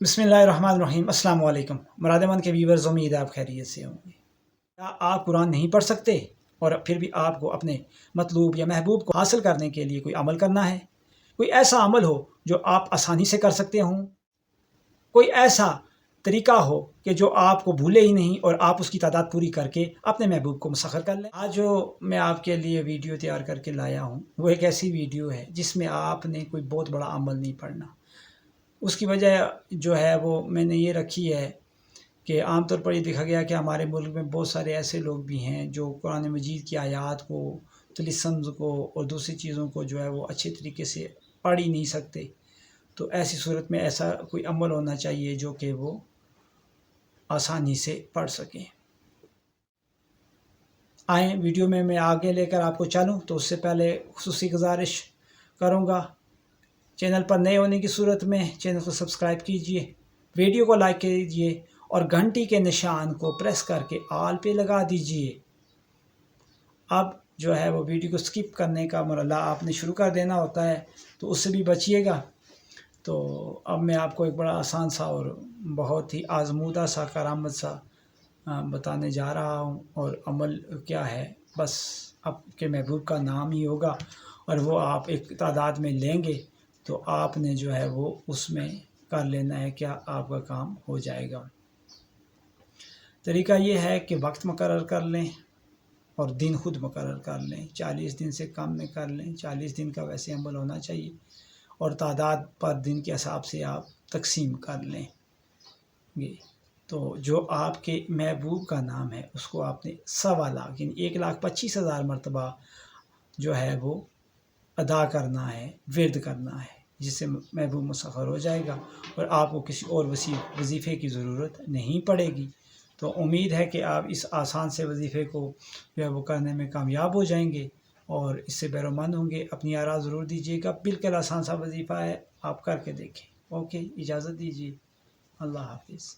बिस्मिल्लाहिर्रहमानिर्रहीम। अस्सलाम वालेकुम। मुरादमन के व्यूवर्स, उम्मीद है आप खैरियत से होंगे। क्या आप कुरान नहीं पढ़ सकते और फिर भी आपको अपने मतलूब या महबूब को हासिल करने के लिए कोई अमल करना है? कोई ऐसा अमल हो जो आप आसानी से कर सकते हों, कोई ऐसा तरीका हो कि जो आपको भूले ही नहीं और आप उसकी तादाद पूरी करके अपने महबूब को मुसख्खर कर लें। आज जो मैं आपके लिए वीडियो तैयार करके लाया हूँ वो एक ऐसी वीडियो है जिसमें आपने कोई बहुत बड़ा अमल नहीं पढ़ना। उसकी वजह जो है वो मैंने ये रखी है कि आमतौर पर ये देखा गया कि हमारे मुल्क में बहुत सारे ऐसे लोग भी हैं जो कुरान मजीद की आयत को, तिलिस्म्स को और दूसरी चीज़ों को जो है वो अच्छे तरीके से पढ़ ही नहीं सकते। तो ऐसी सूरत में ऐसा कोई अमल होना चाहिए जो कि वो आसानी से पढ़ सकें। आए वीडियो में मैं आगे लेकर आपको चलूँ तो उससे पहले खुसूसी गुजारिश करूँगा, चैनल पर नए होने की सूरत में चैनल को सब्सक्राइब कीजिए, वीडियो को लाइक कीजिए और घंटी के निशान को प्रेस करके ऑल पे लगा दीजिए। अब जो है वो वीडियो को स्किप करने का मरला आपने शुरू कर देना होता है, तो उससे भी बचिएगा। तो अब मैं आपको एक बड़ा आसान सा और बहुत ही आजमूदा सा करामत सा बताने जा रहा हूँ। और अमल क्या है, बस आपके महबूब का नाम ही होगा और वो आप एक तादाद में लेंगे तो आपने जो है वो उसमें कर लेना है, क्या आपका काम हो जाएगा। तरीका ये है कि वक्त मुकर्रर कर लें और दिन खुद मुकर्रर कर लें। 40 दिन से कम में कर लें, 40 दिन का वैसे अमल होना चाहिए और तादाद पर दिन के हिसाब से आप तकसीम कर लेंगे। तो जो आपके महबूब का नाम है उसको आपने 1.25 लाख यानी 1,25,000 मरतबा जो है वो अदा करना है, विर्द करना है, जिससे महबूब मुसख्खर हो जाएगा और आपको किसी और वजीफ़े की ज़रूरत नहीं पड़ेगी। तो उम्मीद है कि आप इस आसान से वजीफ़े को जो है वो करने में कामयाब हो जाएंगे और इससे बहरेमंद होंगे। अपनी आरा ज़रूर दीजिएगा, बिल्कुल आसान सा वजीफ़ा है, आप करके देखें। ओके, इजाज़त दीजिए, अल्लाह हाफिज़।